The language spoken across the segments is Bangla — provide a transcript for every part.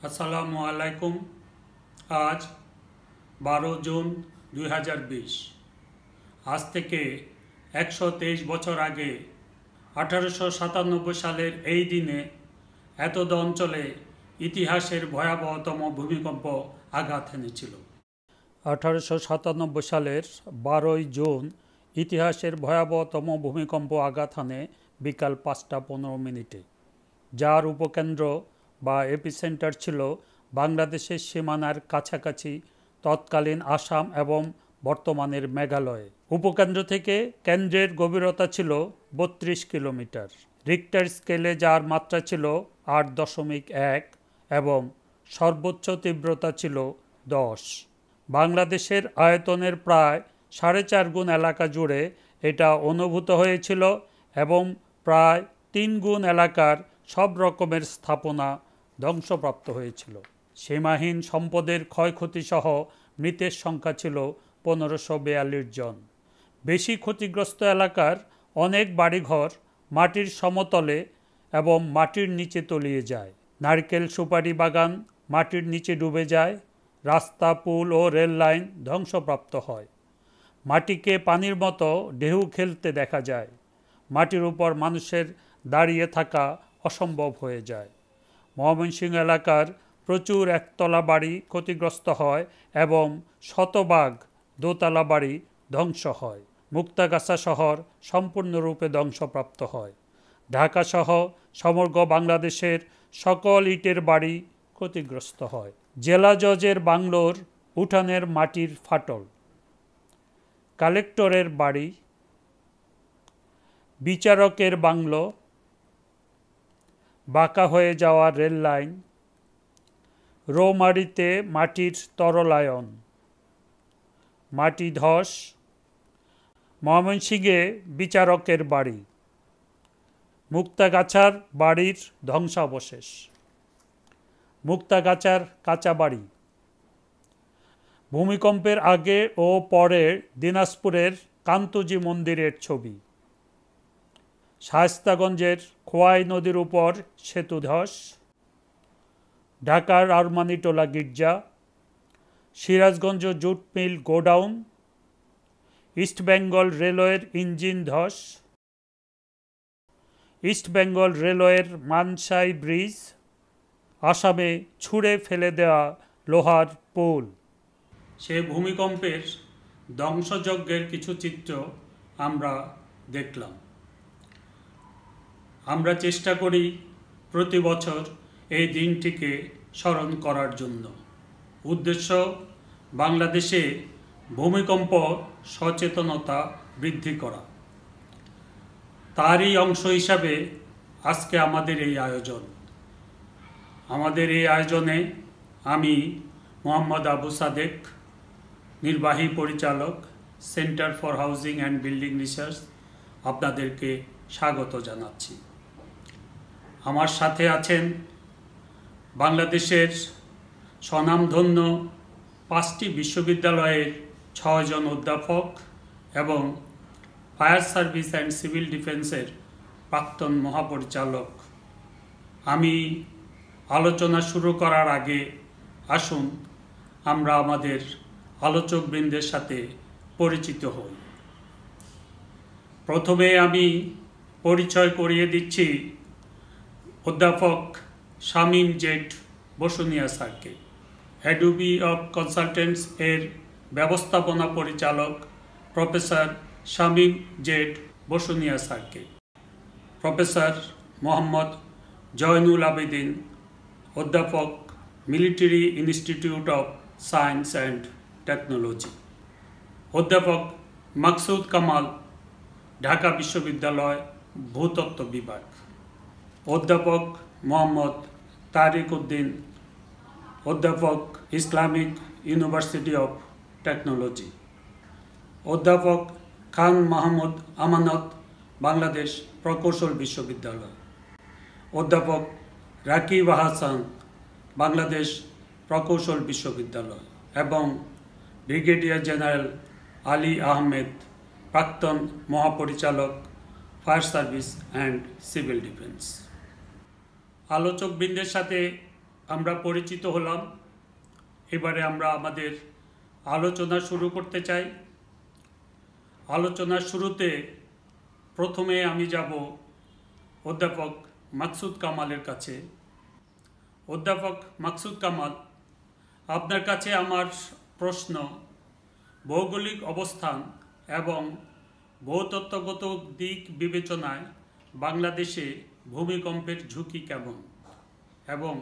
আসসালামু আলাইকুম। আজ 12 জুন 2020। আজ থেকে 123 বছর আগে 1897 সালের এই দিনে এতদ অঞ্চলে ইতিহাসের ভয়াবহতম ভূমিকম্প আঘাত এনেছিল। 1897 সালের 12 জুন ইতিহাসের ভয়াবহতম ভূমিকম্প আঘাত হানে বিকাল 5:15 যার উপকেন্দ্র বা এপিসেন্টার ছিল বাংলাদেশের সীমানার কাছাকাছি তৎকালীন আসাম এবং বর্তমানের মেঘালয়ে। উপকেন্দ্র থেকে কেন্দ্রের গভীরতা ছিল 32 কিলোমিটার। রিক্টার স্কেলে যার মাত্রা ছিল 8.1 এবং সর্বোচ্চ তীব্রতা ছিল 10। বাংলাদেশের আয়তনের প্রায় 4.5 গুণ এলাকা জুড়ে এটা অনুভূত হয়েছিল এবং প্রায় 3 গুণ এলাকার সব রকমের স্থাপনা ধ্বংসপ্রাপ্ত হয়েছিল। সীমাহীন সম্পদের ক্ষয়ক্ষতি সহ মৃতের সংখ্যা ছিল 1542 জন। বেশি ক্ষতিগ্রস্ত এলাকার অনেক বাড়িঘর মাটির সমতলে এবং মাটির নিচে তলিয়ে যায়। নারকেল সুপারি বাগান মাটির নিচে ডুবে যায়। রাস্তা, পুল ও রেল লাইন ধ্বংসপ্রাপ্ত হয়। মাটিকে পানির মতো ঢেউ খেলতে দেখা যায়। মাটির উপর মানুষের দাঁড়িয়ে থাকা অসম্ভব হয়ে যায়। ময়মনসিংহ এলাকার প্রচুর একতলা বাড়ি ক্ষতিগ্রস্ত হয় এবং শতভাগ দোতলা বাড়ি ধ্বংস হয়। মুক্তাগাছা শহর সম্পূর্ণরূপে ধ্বংসপ্রাপ্ত হয়। ঢাকা সহ সমগ্র বাংলাদেশের সকল ইটের বাড়ি ক্ষতিগ্রস্ত হয়। জেলা জজের বাংলোর উঠানের মাটির ফাটল, কালেক্টরের বাড়ি, বিচারকের বাংলো, বাঁকা হয়ে যাওয়া রেল লাইন, রৌমারীতে মাটির তরলায়ন, মাটি ধস, ময়মনসিংহে বিচারকের বাড়ি, মুক্তাগাছার বাড়ির ধ্বংসাবশেষ, মুক্তাগাছার কাঁচা বাড়ি, ভূমিকম্পের আগে ও পরে দিনাজপুরের কান্তজি মন্দিরের ছবি, শায়েস্তাগঞ্জের খোয়াই নদীর উপর সেতু ধস, ঢাকার আরমানিটোলা গির্জা, Sirajganj jute mill godown, East Bengal রেলওয়ের ইঞ্জিন ধস, ইস্টবেঙ্গল রেলওয়ের মানসাই ব্রিজ, আসামে ছুঁড়ে ফেলে দেওয়া লোহার পোল। সে ভূমিকম্পের ধ্বংসযজ্ঞের কিছু চিত্র আমরা দেখলাম। আমরা চেষ্টা করি প্রতি বছর এই দিনটিকে স্মরণ করার জন্য। উদ্দেশ্য বাংলাদেশে ভূমিকম্প সচেতনতা বৃদ্ধি করা। তারই অংশ হিসাবে আজকে আমাদের এই আয়োজন। আমাদের এই আয়োজনে আমি মোহাম্মদ আবু সাদেক, নির্বাহী পরিচালক, centre for housing and building research, আপনাদেরকে স্বাগত জানাচ্ছি। আমার সাথে আছেন বাংলাদেশের স্বনামধন্য 5টি বিশ্ববিদ্যালয়ের 6 জন অধ্যাপক এবং ফায়ার সার্ভিস অ্যান্ড সিভিল ডিফেন্সের প্রাক্তন মহাপরিচালক। আমি আলোচনা শুরু করার আগে আসুন আমরা আমাদের আলোচকবৃন্দের সাথে পরিচিত হই। প্রথমে আমি পরিচয় করিয়ে দিচ্ছি অধ্যাপক শামীম জেড বসুনিয়া স্যারকে। অ্যাডোবি অফ কনসালটেন্টস এর ব্যবস্থাপনা পরিচালক প্রফেসর শামীম জেড বসুনিয়া স্যারকে। প্রফেসর মোহাম্মদ জয়নুল আবেদিন, অধ্যাপক, military institute of science and technology. অধ্যাপক মাকসুদ কামাল, ঢাকা বিশ্ববিদ্যালয় ভূতত্ত্ব বিভাগ। অধ্যাপক মোহাম্মদ তারিক উদ্দিন, অধ্যাপক, ইসলামিক ইউনিভার্সিটি অফ টেকনোলজি। অধ্যাপক খান মাহমুদ আমানত, বাংলাদেশ প্রকৌশল বিশ্ববিদ্যালয়। অধ্যাপক রাকিব হাসান, বাংলাদেশ প্রকৌশল বিশ্ববিদ্যালয় এবং ব্রিগেডিয়ার জেনারেল আলী আহমেদ, প্রাক্তন মহাপরিচালক, fire service and civil defence. আলোচকবৃন্দের সাথে আমরা পরিচিত হলাম। এবারে আমরা আমাদের আলোচনা শুরু করতে চাই। আলোচনার শুরুতে প্রথমে আমি যাব অধ্যাপক মাকসুদ কামালের কাছে। অধ্যাপক মাকসুদ কামাল, আপনার কাছে আমার প্রশ্ন, ভৌগোলিক অবস্থান এবং ভূতত্ত্বগত দিক বিবেচনায় বাংলাদেশে ভূমিকম্পের ঝুঁকি কেমন এবং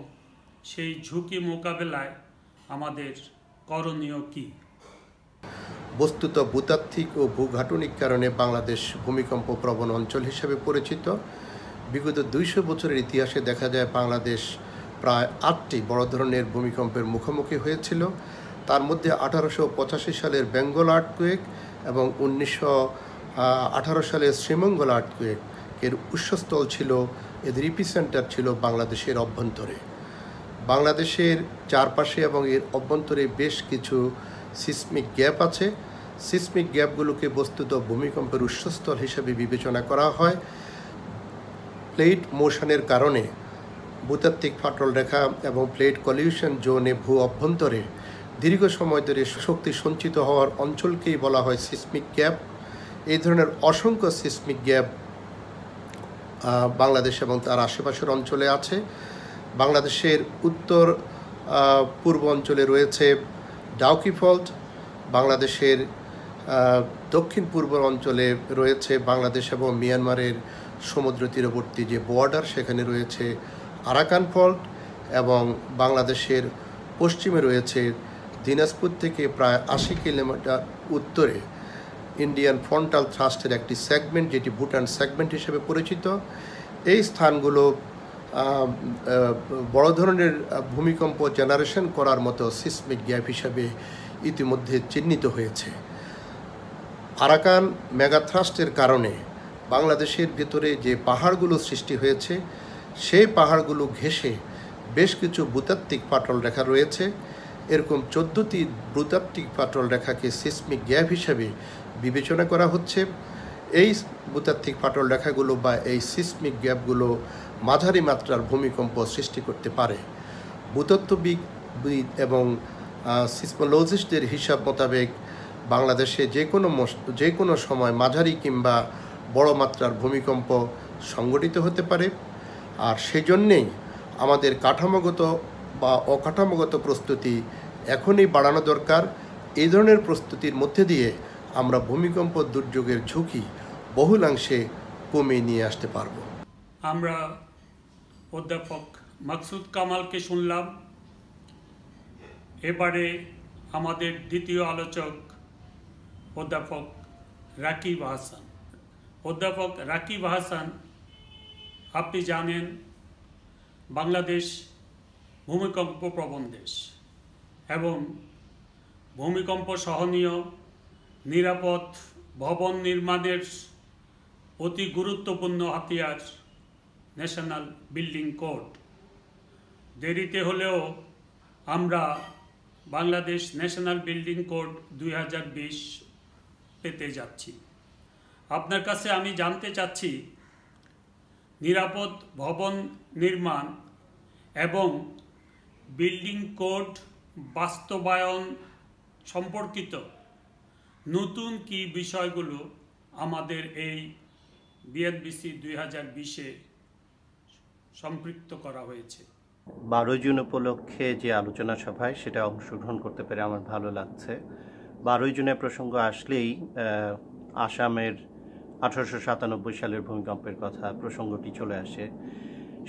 সেই ঝুঁকি মোকাবেলায় আমাদের করণীয় কী? বস্তুত ভূতাত্ত্বিক ও ভূঘাটনিক কারণে বাংলাদেশ ভূমিকম্প প্রবণ অঞ্চল হিসেবে পরিচিত। বিগত 200 বছরের ইতিহাসে দেখা যায় বাংলাদেশ প্রায় 8টি বড় ধরনের ভূমিকম্পের মুখোমুখি হয়েছিল। তার মধ্যে 1885 সালের বেঙ্গল আর্থকুয়েক এবং 1918 সালের শ্রীমঙ্গল আর্থকুয়েক এর উৎসস্থল ছিল, এদের ইপিসেন্টার ছিল বাংলাদেশের অভ্যন্তরে। বাংলাদেশের চারপাশে এবং এর অভ্যন্তরে বেশ কিছু সিসমিক গ্যাপ আছে। সিসমিক গ্যাপগুলোকে বস্তুত ভূমিকম্পের উৎসস্থল হিসেবে বিবেচনা করা হয়। প্লেট মোশনের কারণে ভূতাত্ত্বিক ফাটল রেখা এবং প্লেট কলিউশন জোনে ভূ অভ্যন্তরে দীর্ঘ সময় ধরে শক্তি সঞ্চিত হওয়ার অঞ্চলকেই বলা হয় সিসমিক গ্যাপ। এই ধরনের অসংখ্য সিসমিক গ্যাপ বাংলাদেশ এবং তার আশেপাশের অঞ্চলে আছে। বাংলাদেশের উত্তর পূর্ব অঞ্চলে রয়েছে ডাউকি ফল্ট, বাংলাদেশের দক্ষিণ পূর্ব অঞ্চলে রয়েছে বাংলাদেশ এবং মিয়ানমারের সমুদ্র তীরবর্তী যে বর্ডার, সেখানে রয়েছে আরাকান ফল্ট, এবং বাংলাদেশের পশ্চিমে রয়েছে দিনাজপুর থেকে প্রায় 80 কিলোমিটার উত্তরে ইন্ডিয়ান ফ্রন্টাল থ্রাস্টের একটি সেগমেন্ট, যেটি ভুটান সেগমেন্ট হিসেবে পরিচিত। এই স্থানগুলো বড় ধরনের ভূমিকম্প জেনারেশন করার মতো সিসমিক গ্যাপ হিসাবে ইতিমধ্যে চিহ্নিত হয়েছে। আরাকান মেগাথ্রাস্টের কারণে বাংলাদেশের ভেতরে যে পাহাড়গুলো সৃষ্টি হয়েছে, সেই পাহাড়গুলো ঘেঁষে বেশ কিছু ভূতাত্ত্বিক ফাটল রেখা রয়েছে। এরকম 14টি ভূতাত্ত্বিক ফাটল রেখাকে সিসমিক গ্যাপ হিসাবে বিবেচনা করা হচ্ছে। এই ভূতাত্ত্বিক ফাটল রেখাগুলো বা এই সিসমিক গ্যাপগুলো মাঝারি মাত্রার ভূমিকম্প সৃষ্টি করতে পারে। ভূতত্ত্ববিদ এবং সিসমোলজিস্টদের হিসাব মোতাবেক বাংলাদেশে যে কোনো সময় মাঝারি কিংবা বড় মাত্রার ভূমিকম্প সংঘটিত হতে পারে। আর সেজন্যেই আমাদের কাঠামোগত বা অকাঠামোগত প্রস্তুতি এখনই বাড়ানো দরকার। এই ধরনের প্রস্তুতির মধ্যে দিয়ে আমরা ভূমিকম্প দুর্যোগের ঝুঁকি বহুলাংশে কমিয়ে নিয়ে আসতে পারব। আমরা অধ্যাপক মাকসুদ কামালকে শুনলাম। এবারে আমাদের দ্বিতীয় আলোচক অধ্যাপক রাকিব হাসান। অধ্যাপক রাকিব হাসান, আপনি জানেন বাংলাদেশ ভূমিকম্প প্রবণ দেশ এবং ভূমিকম্প সহনীয় নিরাপদ ভবন নির্মাণের অতি গুরুত্বপূর্ণ হাতিয়ার ন্যাশনাল বিল্ডিং কোড। দেরিতে হলেও আমরা বাংলাদেশ ন্যাশনাল বিল্ডিং কোড 2020 পেতে যাচ্ছি। আপনার কাছে আমি জানতে চাচ্ছি, নিরাপদ ভবন নির্মাণ এবং বিল্ডিং কোড বাস্তবায়ন সম্পর্কিত নতুন কি বিষয়গুলো আমাদের এই বিএনবিসি 2020-এ সম্পৃক্ত করা হয়েছে? 12 জুন উপলক্ষে যে আলোচনা সভায় সেটা অংশগ্রহণ করতে পেরে আমার ভালো লাগছে। 12 জুনের প্রসঙ্গ আসলেই আসামের 1897 সালের ভূমিকম্পের কথা প্রসঙ্গটি চলে আসে।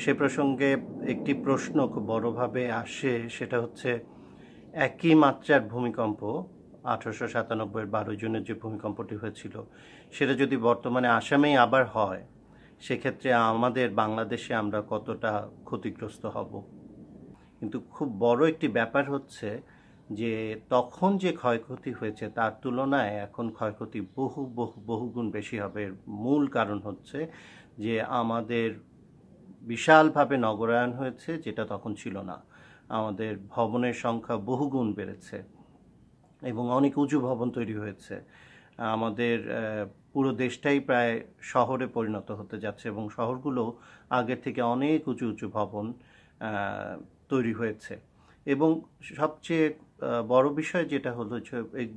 সে প্রসঙ্গে একটি প্রশ্ন খুব বড়ভাবে আসে, সেটা হচ্ছে একই মাত্রার ভূমিকম্প 1897-এর 12 জুনের যে ভূমিকম্পটি হয়েছিল, সেটা যদি বর্তমানে আসামেই আবার হয়, সেক্ষেত্রে আমাদের বাংলাদেশে আমরা কতটা ক্ষতিগ্রস্ত হব। কিন্তু খুব বড় একটি ব্যাপার হচ্ছে যে তখন যে ক্ষয়ক্ষতি হয়েছে তার তুলনায় এখন ক্ষয়ক্ষতি বহুগুণ বেশি হবে। মূল কারণ হচ্ছে যে আমাদের বিশালভাবে নগরায়ন হয়েছে, যেটা তখন ছিল না। আমাদের ভবনের সংখ্যা বহুগুণ বেড়েছে এবং অনেক উঁচু ভবন তৈরি হয়েছে। আমাদের পুরো দেশটাই প্রায় শহরে পরিণত হতে যাচ্ছে এবং শহরগুলো আগের থেকে অনেক উঁচু উঁচু ভবন তৈরি হয়েছে। এবং সবচেয়ে বড় বিষয় যেটা হলো যে এই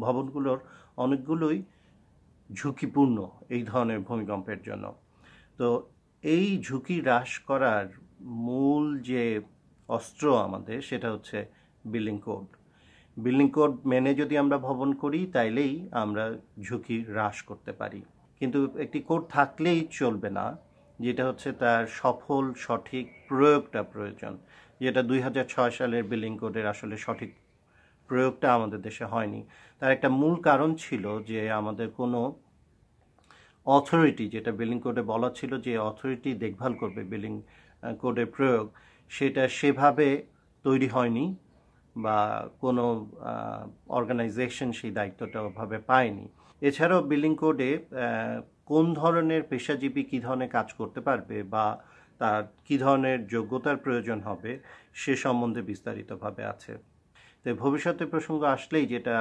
ভবনগুলোর অনেকগুলোই ঝুঁকিপূর্ণ এই ধরনের ভূমিকম্পের জন্য। তো এই ঝুঁকি হ্রাস করার মূল যে অস্ত্র আমাদের সেটা হচ্ছে বিল্ডিং কোড। বিল্ডিং কোড মেনে যদি আমরা ভবন করি তাইলেই আমরা ঝুঁকি হ্রাস করতে পারি। কিন্তু একটি কোড থাকলেই চলবে না, যেটা হচ্ছে তার সফল সঠিক প্রয়োগটা প্রয়োজন, যেটা 2006 সালের বিল্ডিং কোডের আসলে সঠিক প্রয়োগটা আমাদের দেশে হয়নি। তার একটা মূল কারণ ছিল যে আমাদের কোনো অথরিটি, যেটা বিল্ডিং কোডে বলা ছিল যে অথরিটি দেখভাল করবে বিল্ডিং কোডের প্রয়োগ, সেটা সেভাবে তৈরি হয়নি বা কোনো অর্গানাইজেশন সেই দায়িত্বটা ওভাবে পায়নি। এছাড়াও বিল্ডিং কোডে কোন ধরনের পেশাজীবী কী ধরনের কাজ করতে পারবে বা তার কী ধরনের যোগ্যতার প্রয়োজন হবে সে সম্বন্ধে বিস্তারিতভাবে আছে। তো ভবিষ্যতে প্রসঙ্গ আসলেই যেটা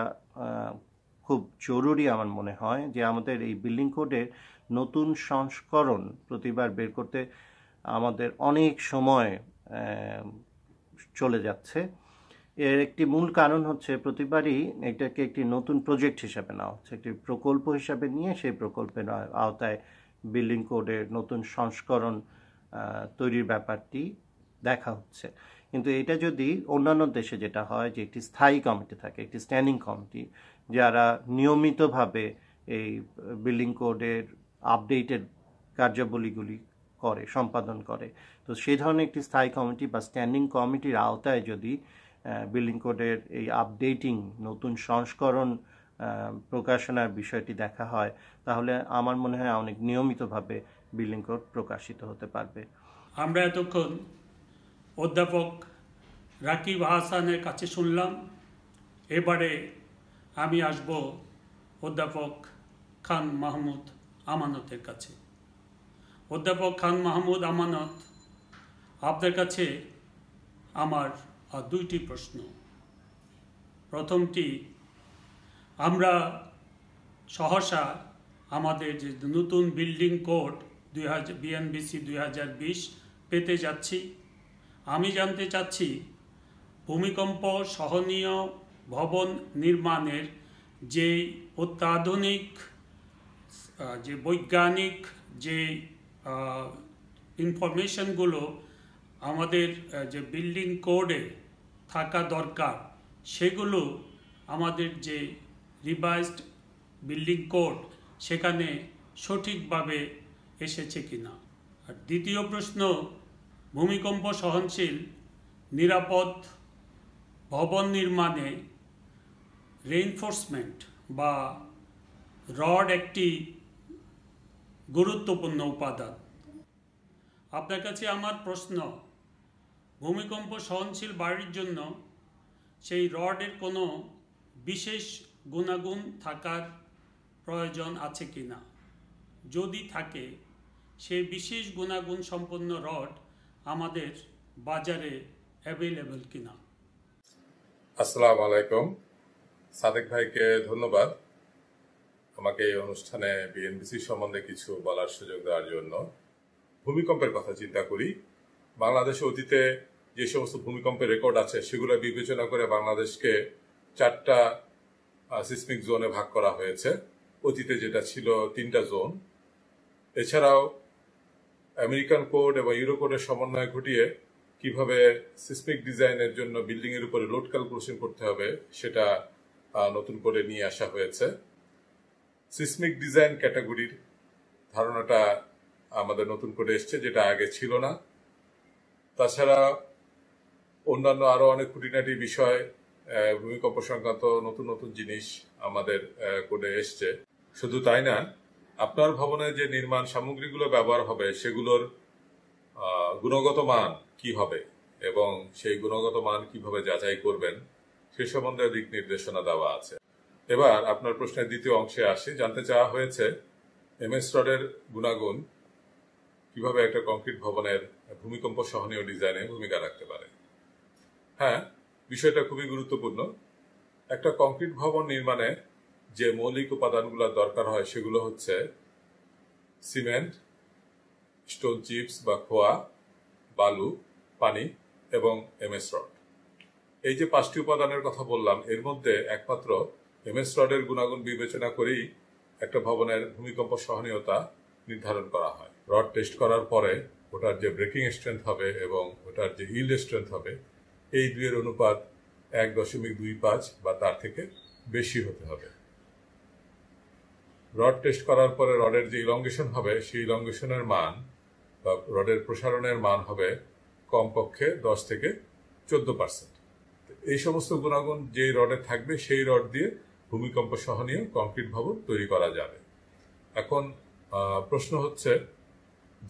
খুব জরুরি আমার মনে হয় যে আমাদের এই বিল্ডিং কোডের নতুন সংস্করণ প্রতিবার বের করতে আমাদের অনেক সময় চলে যাচ্ছে। এর একটি মূল কারণ হচ্ছে প্রতিবারই এটাকে একটি নতুন প্রজেক্ট হিসাবে নেওয়া হচ্ছে, একটি প্রকল্প হিসাবে নিয়ে সেই প্রকল্পের আওতায় বিল্ডিং কোডের নতুন সংস্করণ তৈরির ব্যাপারটি দেখা হচ্ছে। কিন্তু এটা যদি অন্যান্য দেশে যেটা হয় যে একটি স্থায়ী কমিটি থাকে, একটি স্ট্যান্ডিং কমিটি, যারা নিয়মিতভাবে এই বিল্ডিং কোডের আপডেটেড কার্যাবলীগুলি করে, সম্পাদন করে, তো সেই ধরনের একটি স্থায়ী কমিটি বা স্ট্যান্ডিং কমিটির আওতায় যদি বিল্ডিং কোডের এই আপডেটিং নতুন সংস্করণ প্রকাশনার বিষয়টি দেখা হয়, তাহলে আমার মনে হয় অনেক নিয়মিতভাবে বিল্ডিং কোড প্রকাশিত হতে পারবে। আমরা এতক্ষণ অধ্যাপক রাকিব হাসানের কাছে শুনলাম। এবারে আমি আসব অধ্যাপক খান মাহমুদ আমানতের কাছে। অধ্যাপক খান মাহমুদ আমানত, আপনার কাছে আমার দুইটি প্রশ্ন। প্রথমটি, আমরা সহসা আমাদের যে নতুন বিল্ডিং কোড বিএনবিসি 2020 পেতে যাচ্ছি। আমি জানতে চাচ্ছি ভূমিকম্প সহনীয় ভবন নির্মাণের যে অত্যাধুনিক যে বৈজ্ঞানিক যে ইনফরমেশনগুলো আমাদের যে বিল্ডিং কোডে থাকা দরকার, সেগুলো আমাদের যে রিভাইজড বিল্ডিং কোড সেখানে সঠিকভাবে এসেছে কিনা। আর দ্বিতীয় প্রশ্ন, ভূমিকম্প সহনশীল নিরাপদ ভবন নির্মাণে রেইনফোর্সমেন্ট বা রড একটি গুরুত্বপূর্ণ উপাদান। আপনার কাছে আমার প্রশ্ন, ভূমিকম্প সহনশীল বাড়ির জন্য সেই রডের কোনো বিশেষ গুণাগুণ থাকার প্রয়োজন আছে কিনা? যদি থাকে, সেই বিশেষ গুণাগুণ সম্পন্ন রড আমাদের বাজারে অ্যাভেলেবল কিনা? আসসালামু আলাইকুম। সাদেক ভাইকে ধন্যবাদ আমাকে এই অনুষ্ঠানে বিএনবিসি সম্বন্ধে কিছু বলার সুযোগ দেওয়ার জন্য। ভূমিকম্পের কথা চিন্তা করি, বাংলাদেশে অতীতে যে সমস্ত ভূমিকম্পের রেকর্ড আছে সেগুলো বিবেচনা করে বাংলাদেশকে 4টা সিসমিক জোনে ভাগ করা হয়েছে। অতীতে যেটা ছিল 3টা জোন। এছাড়াও আমেরিকান কোড এবং ইউরো কোডের সমন্বয় ঘটিয়ে কিভাবে সিসমিক ডিজাইনের জন্য বিল্ডিং এর উপরে লোড ক্যালকুলেশন করতে হবে সেটা নতুন করে নিয়ে আসা হয়েছে। সিসমিক ডিজাইন ক্যাটাগরির ধারণাটা আমাদের নতুন করে এসছে, যেটা আগে ছিল না। তাছাড়া অন্যান্য আরো অনেক খুঁটিনাটি বিষয়, ভূমিকম্প সংক্রান্ত নতুন নতুন জিনিস আমাদের কোডে এসছে। শুধু তাই না, আপনার ভবনে যে নির্মাণ সামগ্রীগুলো ব্যবহার হবে সেগুলোর গুণগত মান কি হবে এবং সেই গুণগত মান কিভাবে যাচাই করবেন সে সম্বন্ধে দিক নির্দেশনা দেওয়া আছে। এবার আপনার প্রশ্নের দ্বিতীয় অংশে আসি। জানতে চাওয়া হয়েছে এমএস রডের গুণাগুণ কিভাবে একটা কংক্রিট ভবনের ভূমিকম্প সহনীয় ডিজাইনে ভূমিকা রাখতে পারে। হ্যাঁ, বিষয়টা খুবই গুরুত্বপূর্ণ। একটা কংক্রিট ভবন নির্মাণে যে মৌলিক উপাদানগুলো দরকার হয় সেগুলো হচ্ছে সিমেন্ট, স্টোন চিপস বা খোয়া, বালু, পানি এবং এমএস রড। এই যে 5টি উপাদানের কথা বললাম, এর মধ্যে একমাত্র এমএস রডের গুণাগুণ বিবেচনা করেই একটা ভবনের ভূমিকম্প সহনীয়তা নির্ধারণ করা হয়। রড টেস্ট করার পরে ওটার যে ব্রেকিং স্ট্রেংথ হবে এবং ওটার যে ইল্ড স্ট্রেংথ হবে, এই দুইয়ের অনুপাত 1.25 বা তার থেকে বেশি হতে হবে। রড টেস্ট করার পরে রডের যে ইলঙ্গেশন হবে, সেই ইলঙ্গেশনের মান বা রডের প্রসারণের মান হবে কমপক্ষে 10 থেকে 14%। এই সমস্ত গুণাগুণ যেই রডে থাকবে সেই রড দিয়ে ভূমিকম্প সহনীয় কংক্রিট ভবন তৈরি করা যাবে। এখন প্রশ্ন হচ্ছে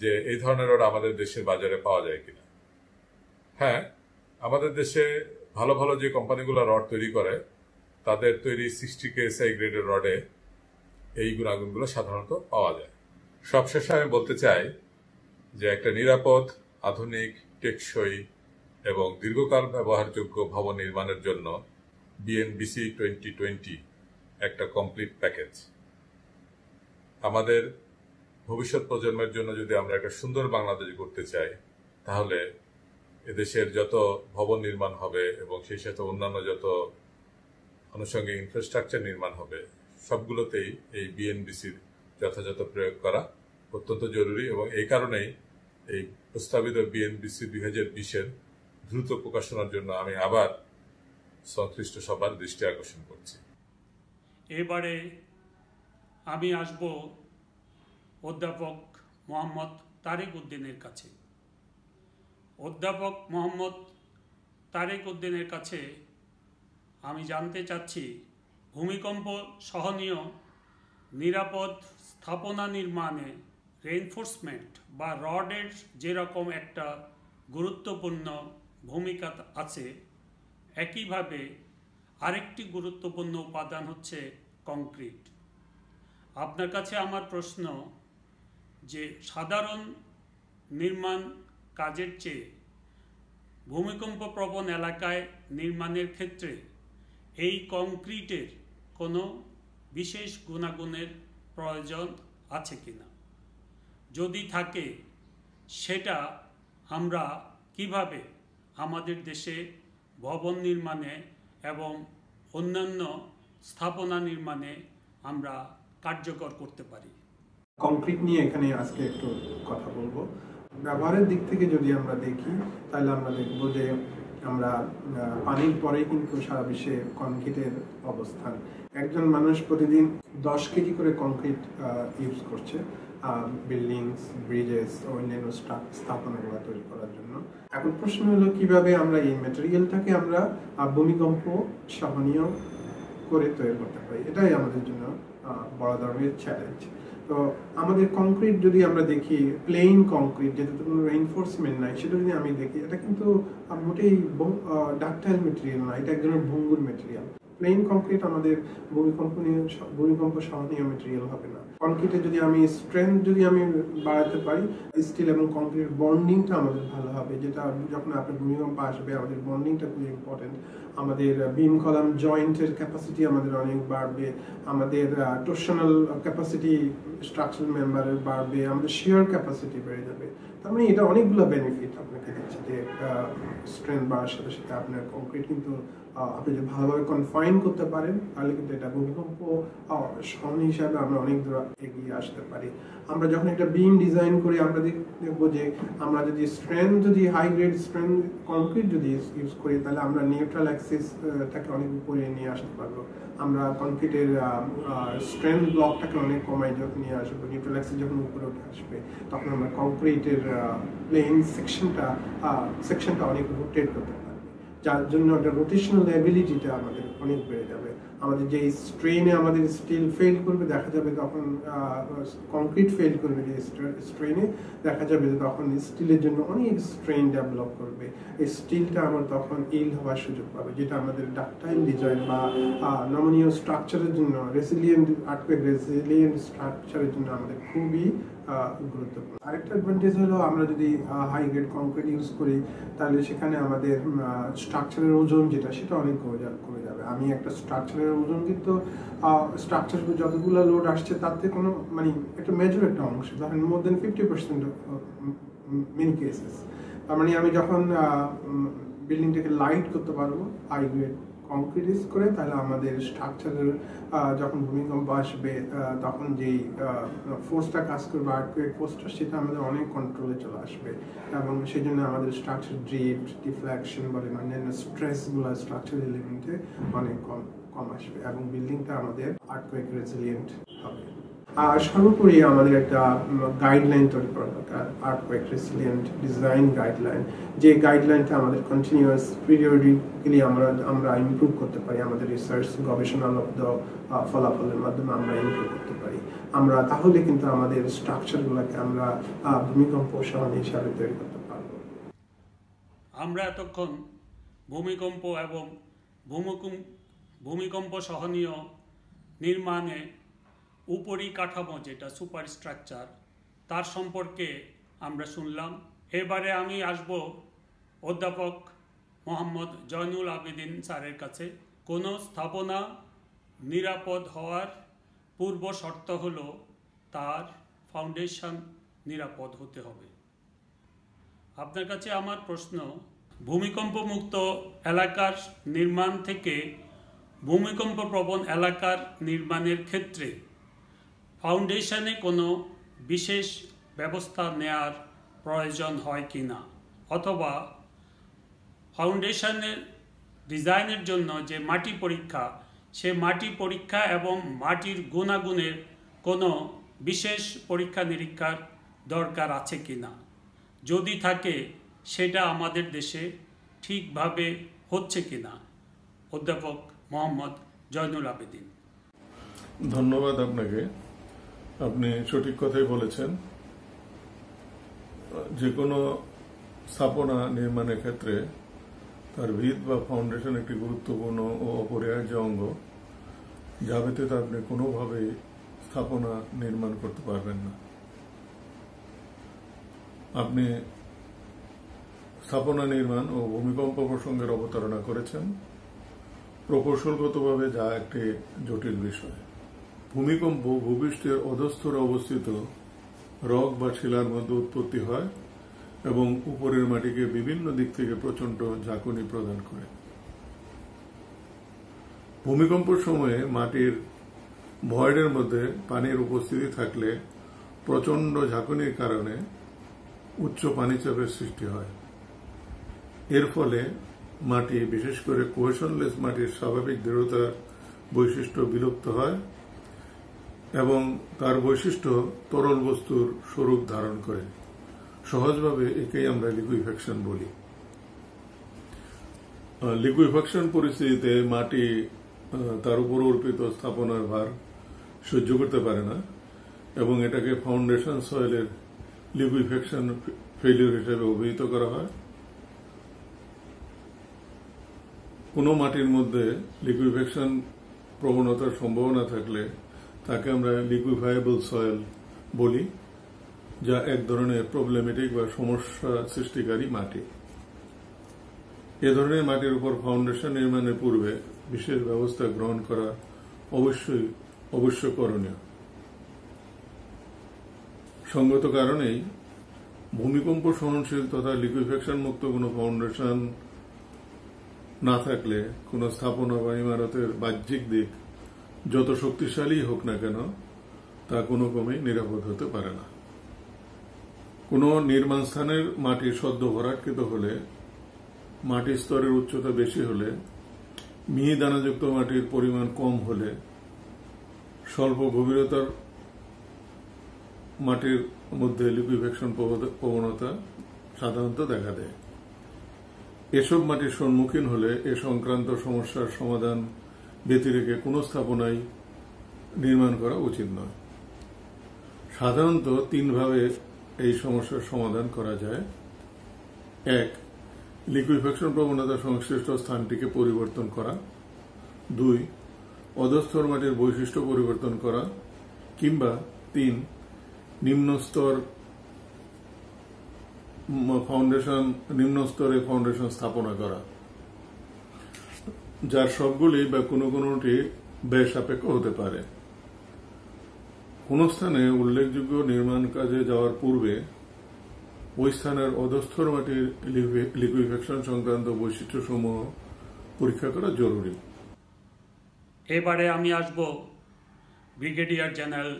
যে এই ধরনের রড আমাদের দেশের বাজারে পাওয়া যায় কিনা। হ্যাঁ, আমাদের দেশে ভালো ভালো যে কোম্পানিগুলো রড তৈরি করে তাদের তৈরি 60 KSI গ্রেডের রডে এই গুণাগুণগুলো সাধারণত পাওয়া যায়। সবশেষে আমি বলতে চাই যে একটা নিরাপদ, আধুনিক, টেকসই এবং দীর্ঘকাল ব্যবহারযোগ্য ভবন নির্মাণের জন্য বিএনবিসি 2020 একটা কমপ্লিট প্যাকেজ। আমাদের ভবিষ্যৎ প্রজন্মের জন্য যদি আমরা একটা সুন্দর বাংলাদেশ গড়তে চাই, তাহলে এদেশের যত ভবন নির্মাণ হবে এবং সেই সাথে অন্যান্য যত আনুষঙ্গিক ইনফ্রাস্ট্রাকচার নির্মাণ হবে, সবগুলোতেই এই বিএনবিসির যথাযথ প্রয়োগ করা অত্যন্ত জরুরি। এবং এই কারণেই এই প্রস্তাবিত বিএনবিসি 2020-এর দ্রুত প্রকাশনার জন্য আমি আবার সংশ্লিষ্ট সবার দৃষ্টি আকর্ষণ করছি। এবারে আমি আসব অধ্যাপক মোহাম্মদ তারেক উদ্দিনের কাছে। অধ্যাপক মোহাম্মদ তারেক উদ্দিনের কাছে আমি জানতে চাচ্ছি, ভূমিকম্প সহনীয় নিরাপদ স্থাপনা নির্মাণে রেইনফোর্সমেন্ট বা রডের যেরকম একটা গুরুত্বপূর্ণ ভূমিকা আছে, একইভাবে আরেকটি গুরুত্বপূর্ণ উপাদান হচ্ছে কংক্রিট। আপনার কাছে আমার প্রশ্ন যে সাধারণ নির্মাণ কাজের চেয়ে ভূমিকম্প প্রবণ এলাকায় নির্মাণের ক্ষেত্রে এই কংক্রিটের কোনো বিশেষ গুণাগুণের প্রয়োজন আছে কিনা? যদি থাকে, সেটা আমরা কিভাবে আমাদের দেশে ভবন নির্মাণে এবং অন্যান্য স্থাপনা নির্মাণে আমরা কার্যকর করতে পারি? কংক্রিট নিয়ে এখানে আজকে একটু কথা বলবো। ব্যবহারের দিক থেকে যদি আমরা দেখি, তাহলে আমরা দেখব যে আমরা পানির পরে কিন্তু সারা বিশ্বে কংক্রিটের অবস্থান। একজন মানুষ প্রতিদিন 10 কেজি করে কংক্রিট ইউজ করছে বিল্ডিংস, ব্রিজেস ও অন্যান্য স্থাপনাগুলো তৈরি করার জন্য। এখন প্রশ্ন হলো কিভাবে আমরা এই ম্যাটেরিয়ালটাকে আমরা ভূমিকম্প সহনীয় করে তৈরি করতে পারি। এটাই আমাদের জন্য বড় ধরনের চ্যালেঞ্জ। তো আমাদের কংক্রিট যদি আমরা দেখি, প্লেন কংক্রিট যেটাতে কোনো রেইনফোর্সমেন্ট নাই, সেটা যদি আমি দেখি, এটা কিন্তু মোটেই ডাকটাইল মেটেরিয়াল না, এটা এক ধরনের ভঙ্গুর মেটেরিয়াল। প্লেন কংক্রিট আমাদের ভূমিকম্প সহনীয় মেটেরিয়াল হবে না। কংক্রিটে যদি আমি স্ট্রেংথ যদি আমি বাড়াতে পারি, স্টিল এবং কংক্রিট বন্ডিংটা আমাদের ভালো হবে, যেটা যখন আপনার ভূমিকম্প আসবে আমাদের বন্ডিংটা খুবই ইম্পর্টেন্ট। আমাদের বিম কলাম জয়েন্টের ক্যাপাসিটি আমাদের অনেক বাড়বে, আমাদের টোরশনাল ক্যাপাসিটি স্ট্রাকচারাল মেম্বারের বাড়বে, আমাদের শিয়ার ক্যাপাসিটি বেড়ে যাবে। তার মানে এটা অনেকগুলো বেনিফিট আপনাকে দিচ্ছে যে স্ট্রেংথ বাড়ার সাথে সাথে আপনার কংক্রিট কিন্তু আপনি যদি ভালোভাবে কনফাইন করতে পারেন, তাহলে কিন্তু এটা ভূমিকম্প সহন হিসাবে আমরা অনেক দূর এগিয়ে আসতে পারি। আমরা যখন একটা বিম ডিজাইন করি, আমরা দেখবো যে আমরা যদি স্ট্রেংথ যদি হাই গ্রেড স্ট্রেংথ কংক্রিট যদি ইউজ করি, তাহলে আমরা নিউট্রাল অ্যাক্সিসটাকে অনেক উপরে নিয়ে আসতে পারবো। আমরা কংক্রিটের স্ট্রেংথ ব্লকটাকে অনেক কমাই যখন নিয়ে আসবো, নিউট্রাল অ্যাক্সিস যখন উপরে উঠে আসবে, তখন আমরা কংক্রিটের প্লেন সেকশনটা অনেক রোটেট করতে পারবো, যার জন্য একটা রোটেশনাল এবিলিটিটা আমাদের অনেক বেড়ে যাবে। আমাদের যে স্ট্রেনে আমাদের স্টিল ফেল করবে, দেখা যাবে তখন কংক্রিট ফেল করবে, যে স্ট্রেনে দেখা যাবে যে তখন স্টিলের জন্য অনেক স্ট্রেন ডেভেলপ করবে। এই স্টিলটা আমার তখন ইল্ড হওয়ার সুযোগ পাবে, যেটা আমাদের ডাকটাইল ডিজাইন বা নমনীয় স্ট্রাকচারের জন্য, রেসিলিয়েন্ট আর্থকুয়েক রেসিলিয়েন্ট স্ট্রাকচারের জন্য আমাদের খুবই গুরুত্বপূর্ণ। আরেকটা অ্যাডভান্টেজ হলো, আমরা যদি হাই গ্রেড কংক্রিট ইউজ করি, তাহলে সেখানে আমাদের স্ট্রাকচারের ওজন যেটা, সেটা অনেক কমে যাবে। আমি একটা স্ট্রাকচারের ওজন কিন্তু স্ট্রাকচার যতগুলো লোড আসছে তাতে কোনো একটা মেজর একটা অংশ, ধরেন মোর দেন 50% মেনি কেসেস, তার মানে আমি যখন বিল্ডিংটাকে লাইট করতে পারবো হাই গ্রেড কংক্রিট ইউজ করে, তাহলে আমাদের স্ট্রাকচারের যখন ভূমিকম্প আসবে তখন যেই ফোর্সটা কাজ করবে আর্থকুয়েক ফোর্সটা, সেটা আমাদের অনেক কন্ট্রোলে চলে আসবে এবং সেই জন্য আমাদের স্ট্রাকচার ড্রিফট, ডিফ্লেকশন বলেন অন্যান্য স্ট্রেসগুলো স্ট্রাকচার এলিমেন্টে অনেক কম আসবে এবং বিল্ডিংটা আমাদের আর্থকুয়েক রেজিলিয়েন্ট হবে। আর সর্বোপরি আমাদের একটা গাইডলাইন তৈরি করা দরকার, আর্থকুয়েক রেজিলিয়েন্ট ডিজাইন গাইডলাইন, যে গাইডলাইনটা আমাদের কন্টিনিউয়াস পিরিয়ডিক্যালি আমরা ইমপ্রুভ করতে পারি, আমাদের রিসার্চ গবেষণালব্ধ ফলাফলের মাধ্যমে আমরা ইমপ্রুভ করতে পারি। আমরা তাহলে কিন্তু আমাদের স্ট্রাকচারগুলোকে আমরা ভূমিকম্প সহনীয় হিসাবে তৈরি করতে পারবো। আমরা এতক্ষণ ভূমিকম্প এবং ভূমিকম্প সহনীয় নির্মাণে উপরিকাঠামো যেটা সুপার স্ট্রাকচার, তার সম্পর্কে আমরা শুনলাম। এবারে আমি আসব অধ্যাপক মোহাম্মদ জয়নুল আবেদিন স্যারের কাছে। কোনো স্থাপনা নিরাপদ হওয়ার পূর্ব শর্ত হলো তার ফাউন্ডেশন নিরাপদ হতে হবে। আপনার কাছে আমার প্রশ্ন, ভূমিকম্পমুক্ত এলাকার নির্মাণ থেকে ভূমিকম্প প্রবণ এলাকার নির্মাণের ক্ষেত্রে ফাউন্ডেশনে কোনো বিশেষ ব্যবস্থা নেয়ার প্রয়োজন হয় কি না, অথবা ফাউন্ডেশনের ডিজাইনের জন্য যে মাটি পরীক্ষা, সে মাটি পরীক্ষা এবং মাটির গুণাগুণের কোনো বিশেষ পরীক্ষা নিরীক্ষার দরকার আছে কি না, যদি থাকে সেটা আমাদের দেশে ঠিকভাবে হচ্ছে কি না। অধ্যাপক মোহাম্মদ জয়নুল আবেদিন। ধন্যবাদ আপনাকে, আপনি সঠিক কথাই বলেছেন। যে কোনো স্থাপনা নির্মাণের ক্ষেত্রে তার ভিত বা ফাউন্ডেশন একটি গুরুত্বপূর্ণ ও অপরিহার্য অঙ্গ, যা ব্যতীত আপনি কোনোভাবেই স্থাপনা নির্মাণ করতে পারবেন না। আপনি স্থাপনা নির্মাণ ও ভূমিকম্প প্রসঙ্গের অবতারণা করেছেন, প্রকৌশলগতভাবে যা একটি জটিল বিষয়। ভূমিকম্প ভূপৃষ্ঠের অধস্তরে অবস্থিত রক বা শিলার মধ্যে উৎপত্তি হয় এবং উপরের মাটিকে বিভিন্ন দিক থেকে প্রচণ্ড ঝাঁকুনি প্রদান করে। ভূমিকম্পের সময়ে মাটির ভয়েডের মধ্যে পানির উপস্থিতি থাকলে প্রচণ্ড ঝাঁকুনির কারণে উচ্চ পানিচাপের সৃষ্টি হয়। এর ফলে মাটি, বিশেষ করে কোহেশনলেস মাটির স্বাভাবিক দৃঢ়তার বৈশিষ্ট্য বিলুপ্ত হয় এবং তার বৈশিষ্ট্য তরল বস্তুর স্বরূপ ধারণ করে। সহজভাবে একেই আমরা লিকুইফ্যাকশন বলি। লিকুইফ্যাকশন পরিস্থিতিতে মাটি তার উপর অর্পিত স্থাপনার ভার সহ্য করতে পারে না এবং এটাকে ফাউন্ডেশন সয়েলের লিকুইফ্যাকশন ফেলিওর হিসেবে অভিহিত করা হয়। কোনো মাটির মধ্যে লিকুইফ্যাকশন প্রবণতার সম্ভাবনা থাকলে তাকে আমরা লিকুইফায়েবল সয়েল বলি, যা এক ধরনের প্রবলেমেটিক বা সমস্যা সৃষ্টিকারী মাটি। এ ধরনের মাটির উপর ফাউন্ডেশন নির্মাণের পূর্বে বিশেষ ব্যবস্থা গ্রহণ করা অবশ্য করণীয়। সঙ্গত কারণেই ভূমিকম্প সহনশীল তথা লিকুইফ্যাকশন মুক্ত কোনো ফাউন্ডেশন না থাকলে কোনো স্থাপনা বা ইমারতের বাহ্যিক দিক যত শক্তিশালী হোক না কেন, তা কোনো ক্রমেই নিরাপদ হতে পারে না। কোনো নির্মাণ স্থানের মাটি সদ্য ভরাটকৃত হলে, মাটির স্তরের উচ্চতা বেশি হলে, মিহি দানাযুক্ত মাটির পরিমাণ কম হলে, স্বল্প গভীরতার মাটির মধ্যে লিকুইফ্যাকশন প্রবণতা সাধারণত দেখা দেয়। এসব মাটির সম্মুখীন হলে এ সংক্রান্ত সমস্যার সমাধান ব্যতিরেকে কোনো স্থাপনাই নির্মাণ করা উচিত নয়। সাধারণত তিনভাবে এই সমস্যার সমাধান করা যায়। 1. লিকুইফ্যাকশন প্রবণতা সংশ্লিষ্ট স্থানটিকে পরিবর্তন করা। 2. অধস্তর মাটির বৈশিষ্ট্য পরিবর্তন করা। কিংবা 3. নিম্ন স্তরে ফাউন্ডেশন স্থাপনা করা, যার সবগুলি বা কোনোটি ব্যয় সাপেক্ষ হতে পারে। কোন স্থানে উল্লেখযোগ্য নির্মাণ কাজে যাওয়ার পূর্বে ওই স্থানের অধস্থর মাটির লিকুইফেকশন সংক্রান্ত বৈশিষ্ট্যসমূহ পরীক্ষা করা জরুরি। এবারে আমি আসব ব্রিগেডিয়ার জেনারেল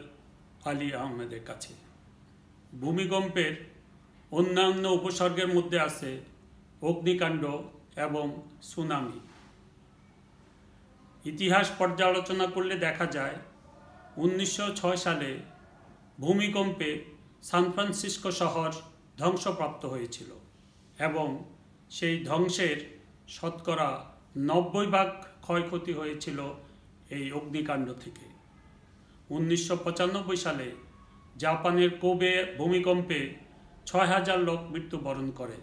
আলী আহমেদের কাছে। ভূমিকম্পের অন্যান্য উপসর্গের মধ্যে আছে অগ্নিকাণ্ড এবং সুনামি। ইতিহাস পর্যালোচনা করলে দেখা যায় 1906 সালে ভূমিকম্পে সান ফ্রান্সিসকো শহর ধ্বংসপ্রাপ্ত হয়েছিল এবং সেই ধ্বংসের শতকরা 90% ক্ষয়ক্ষতি হয়েছিল এই অগ্নিকাণ্ড থেকে। 1995 সালে জাপানের কোবে ভূমিকম্পে 6000 লোক মৃত্যুবরণ করে,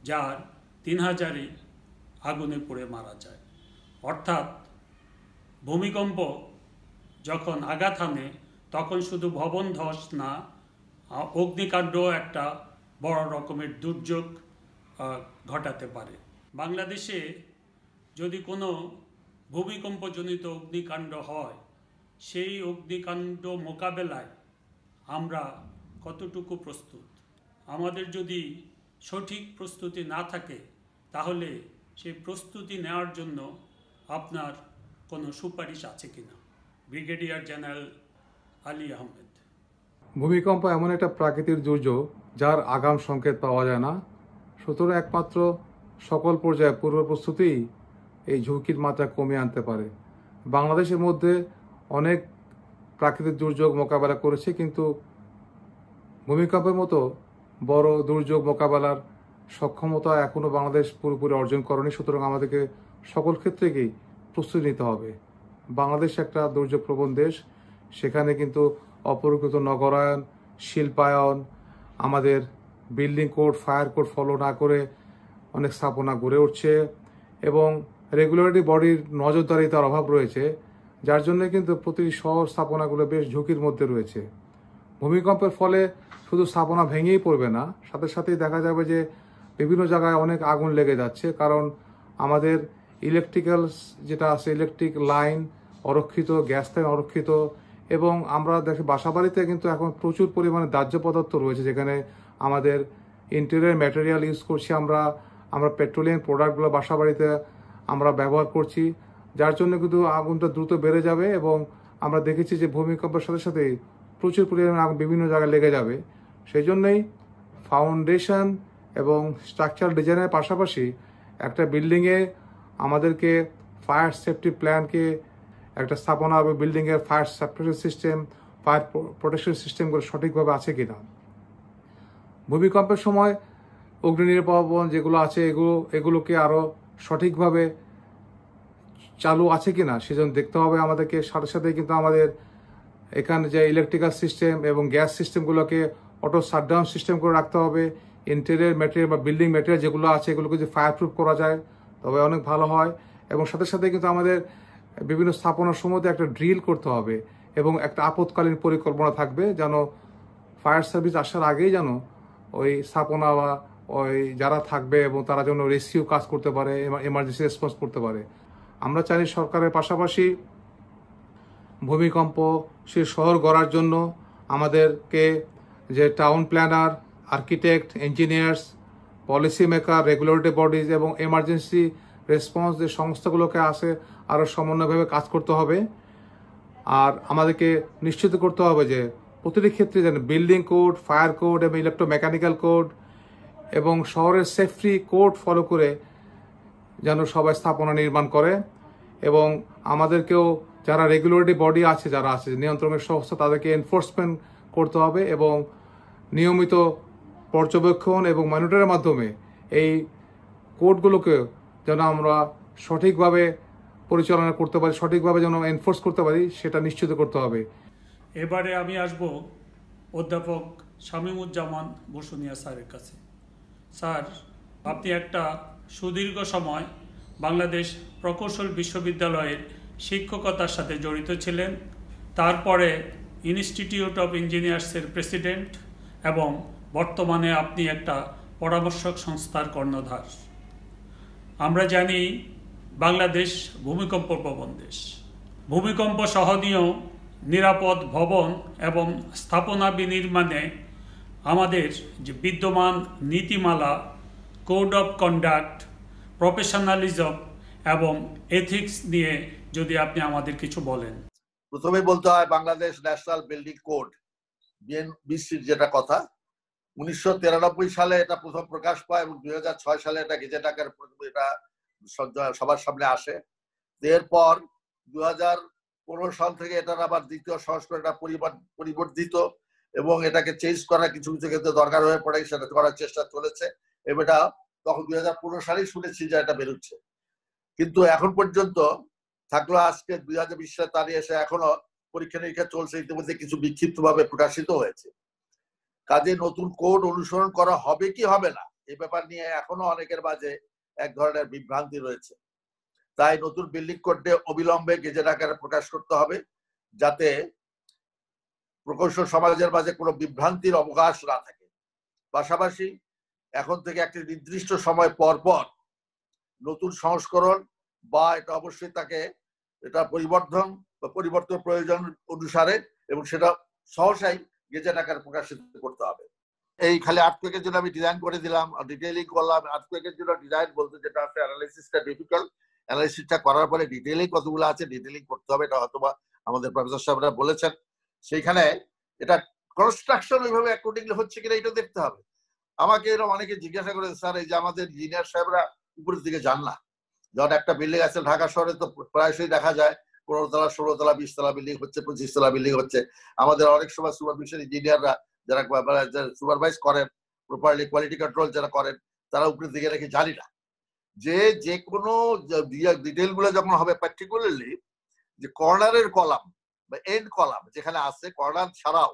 যার 3000ই আগুনে পুড়ে মারা যায়। অর্থাৎ ভূমিকম্প যখন আঘাত হানে তখন শুধু ভবন ধস না, অগ্নিকাণ্ড একটা বড় রকমের দুর্যোগ ঘটাতে পারে। বাংলাদেশে যদি কোনো ভূমিকম্পজনিত অগ্নিকাণ্ড হয়, সেই অগ্নিকাণ্ড মোকাবেলায় আমরা কতটুকু প্রস্তুত? আমাদের যদি সঠিক প্রস্তুতি না থাকে তাহলে সেই প্রস্তুতি নেওয়ার জন্য আপনার কোনো সুপারিশ আছে কিনা? Brigadier general Ali Ahmed. ভূমিকম্প এমন একটা প্রাকৃতিক দুর্যোগ যার আগাম সংকেত পাওয়া যায় না, সুতরাং একমাত্র সকল পর্যায়ে পূর্ব প্রস্তুতি এই ঝুঁকির মাত্রা কমিয়ে আনতে পারে। বাংলাদেশের মধ্যে অনেক প্রাকৃতিক দুর্যোগ মোকাবেলা করেছে, কিন্তু ভূমিকম্পের মতো বড় দুর্যোগ মোকাবেলার সক্ষমতা এখনও বাংলাদেশ পুরোপুরি অর্জন করেনি। সুতরাং আমাদেরকে সকল ক্ষেত্রেই প্রস্তুতি নিতে হবে। বাংলাদেশ একটা দুর্যোগ প্রবণ দেশ, সেখানে কিন্তু অপরিকৃত নগরায়ন, শিল্পায়ন, আমাদের building code, fire code follow না করে অনেক স্থাপনা গড়ে উঠছে এবং রেগুলেটরি বডির নজরদারিতার অভাব রয়েছে, যার জন্য কিন্তু প্রতিটি শহর স্থাপনাগুলো বেশ ঝুঁকির মধ্যে রয়েছে। ভূমিকম্পের ফলে শুধু স্থাপনা ভেঙেই পড়বে না, সাথে সাথেই দেখা যাবে যে বিভিন্ন জায়গায় অনেক আগুন লেগে যাচ্ছে, কারণ আমাদের ইলেকট্রিক্যাল যেটা আছে, ইলেকট্রিক লাইন অরক্ষিত, গ্যাস লাইন অরক্ষিত, এবং আমরা দেখি বাসাবাড়িতে কিন্তু এখন প্রচুর পরিমাণে দাহ্য পদার্থ রয়েছে, যেখানে আমাদের ইন্টেরিয়র ম্যাটেরিয়াল ইউজ করছি, আমরা পেট্রোলিয়াম প্রোডাক্টগুলো বাসাবাড়িতে আমরা ব্যবহার করছি, যার জন্য কিন্তু আগুনটা দ্রুত বেড়ে যাবে এবং আমরা দেখেছি যে ভূমিকম্পের সাথে সাথে প্রচুর পরিমাণে আগুন বিভিন্ন জায়গায় লেগে যাবে। সেই জন্যই ফাউন্ডেশন এবং স্ট্রাকচারাল ডিজাইনের পাশাপাশি একটা বিল্ডিংয়ে আমাদেরকে ফায়ার সেফটি প্ল্যানকে একটা স্থাপনা হবে, বিল্ডিংয়ের fire suppression system, fire protection সিস্টেমগুলো সঠিকভাবে আছে কিনা, ভূমিকম্পের সময় অগ্নি নির্বাপন যেগুলো আছে এগুলোকে আরও সঠিকভাবে চালু আছে কিনা সেজন্য দেখতে হবে আমাদেরকে। সাথে সাথে কিন্তু আমাদের এখানে যে ইলেকট্রিক্যাল সিস্টেম এবং গ্যাস সিস্টেমগুলোকে অটো শাটডাউন সিস্টেম করে রাখতে হবে। ইন্টেরিয়র ম্যাটেরিয়াল বা বিল্ডিং ম্যাটেরিয়াল যেগুলো আছে এগুলোকে যদি ফায়ার প্রুফ করা যায় তবে অনেক ভালো হয়। এবং সাথে সাথে কিন্তু আমাদের বিভিন্ন স্থাপনার সময় একটা ড্রিল করতে হবে এবং একটা আপৎকালীন পরিকল্পনা থাকবে, যেন ফায়ার সার্ভিস আসার আগেই যেন ওই স্থাপনা বা ওই যারা থাকবে এবং তারা যেন রেস্কিউ কাজ করতে পারে, এমার্জেন্সি রেসপন্স করতে পারে। আমরা চাই সরকারের পাশাপাশি ভূমিকম্প সে শহর গড়ার জন্য আমাদেরকে যে town planner, architect, engineers, policy maker, regulatory bodies এবং এমার্জেন্সি রেসপন্স যে সংস্থাগুলোকে আসে আরও সমন্বয়ভাবে কাজ করতে হবে। আর আমাদেরকে নিশ্চিত করতে হবে যে প্রতিটি ক্ষেত্রে যেন বিল্ডিং কোড, ফায়ার কোড এবং ইলেকট্রোমেকানিক্যাল কোড এবং শহরের সেফটি কোড ফলো করে যেন সবাই স্থাপনা নির্মাণ করে। এবং আমাদেরকেও যারা রেগুলেটরি বডি আছে, যারা আছে নিয়ন্ত্রণের সংস্থা, তাদেরকে এনফোর্সমেন্ট করতে হবে এবং নিয়মিত পর্যবেক্ষণ এবং মনিটরের মাধ্যমে এই কোডগুলোকে যেন আমরা সঠিকভাবে পরিচালনা করতে পারি, সঠিকভাবে যেন এনফোর্স করতে পারি সেটা নিশ্চিত করতে হবে। এবারে আমি আসব অধ্যাপক শামীমুজ্জামান বসুনিয়া স্যারের কাছে। স্যার, আপনি একটা সুদীর্ঘ সময় বাংলাদেশ প্রকৌশল বিশ্ববিদ্যালয়ের শিক্ষকতার সাথে জড়িত ছিলেন, তারপরে ইনস্টিটিউট অফ ইঞ্জিনিয়ার্সের প্রেসিডেন্ট এবং বর্তমানে আপনি একটা পরামর্শক সংস্থার কর্ণধার। আমরা জানি বাংলাদেশ ভূমিকম্প প্রবণ দেশ। ভূমিকম্প সহনীয় নিরাপদ ভবন এবং স্থাপনা বিনির্মাণে আমাদের যে বিদ্যমান নীতিমালা, কোড অফ কন্ডাক্ট, প্রফেশনালিজম এবং এথিক্স নিয়ে যদি আপনি আমাদের কিছু বলেন। প্রথমে বলতে হয় বাংলাদেশ ন্যাশনাল বিল্ডিং কোড, বিএনবিসির যেটা কথা, 1993 সালে এটা প্রথম প্রকাশ পায় এবং 2006 সালে এটা গেজেট আকারে এটা সবার সামনে আসে। এরপর 2015 সাল থেকে এটার আবার দ্বিতীয় সংস্করণটা পরিবর্তিত এবং এটাকে চেঞ্জ করা কিছু কিছু ক্ষেত্রে দরকার হয়ে পড়ে, সেটা করার চেষ্টা চলেছে। এবং এটা তখন 2015 সালেই শুনেছি যে এটা বেরোচ্ছে, কিন্তু এখন পর্যন্ত থাকলো আজকে 2020 সালে দাঁড়িয়ে এসে এখনো পরীক্ষা নিরীক্ষা চলছে, ইতিমধ্যে কিছু বিক্ষিপ্ত ভাবে প্রকাশিত হয়েছে। কাজে নতুন কোড অনুসরণ করা হবে কি হবে না এই ব্যাপার নিয়ে এখনো অনেকের মাঝে এক ধরনের বিভ্রান্তি রয়েছে। তাই নতুন বিল্ডিং কোডে অবিলম্বে গেজেট আকারে প্রকাশ করতে হবে, যাতে প্রকৌশল সমাজের মাঝে কোনো বিভ্রান্তির অবকাশ না থাকে। পাশাপাশি এখন থেকে একটি নির্দিষ্ট সময় পর পর নতুন সংস্করণ বা এটা অবশ্যই তাকে এটা পরিবর্তন প্রয়োজন অনুসারে এবং সেটা সহসাই গেজেট আকারে প্রকাশিত করতে হবে। এই খালি আর্থকুয়েকের জন্য আমি ডিজাইন করে দিলাম, ডিটেইলিং করলাম। আর্থকুয়েকের জন্য ডিজাইন বলতে যেটা আছে অ্যানালাইসিসটা ডিফিকাল্ট, অ্যানালাইসিসটা করার পরে ডিটেইলিং কতগুলো আছে ডিটেইলিং করতে হবে, এটা হয়তো আমাদের প্রফেসর সাহেবরা বলেছেন। সেইখানে এটা কনস্ট্রাকশন ওইভাবে অ্যাকর্ডিংলি হচ্ছে কিনা এটা দেখতে হবে। আমাকে এরকম অনেকে জিজ্ঞাসা করে, স্যার এই যে আমাদের ইঞ্জিনিয়ার সাহেবরা উপরের দিকে যান না, যখন একটা বিল্ডিং আছে ঢাকা শহরে তো প্রায়শই দেখা যায় 15 তলা 16 তলা 20 তলা বিল্ডিং হচ্ছে, 25 তলা বিল্ডিং হচ্ছে। আমাদের অনেক সময় সুপারভিশন ইঞ্জিনিয়াররা যারা সুপারভাইজ করেন, প্রপারলি কোয়ালিটি কন্ট্রোল যারা করেন, তারা উপরের দিকে রেখে জানি না যে কোনো ডিটেইল গুলো যখন হবে, পার্টিকুলারলি যে কর্নারের কলাম বা এন্ড কলাম যেখানে আছে, কর্নার ছাড়াও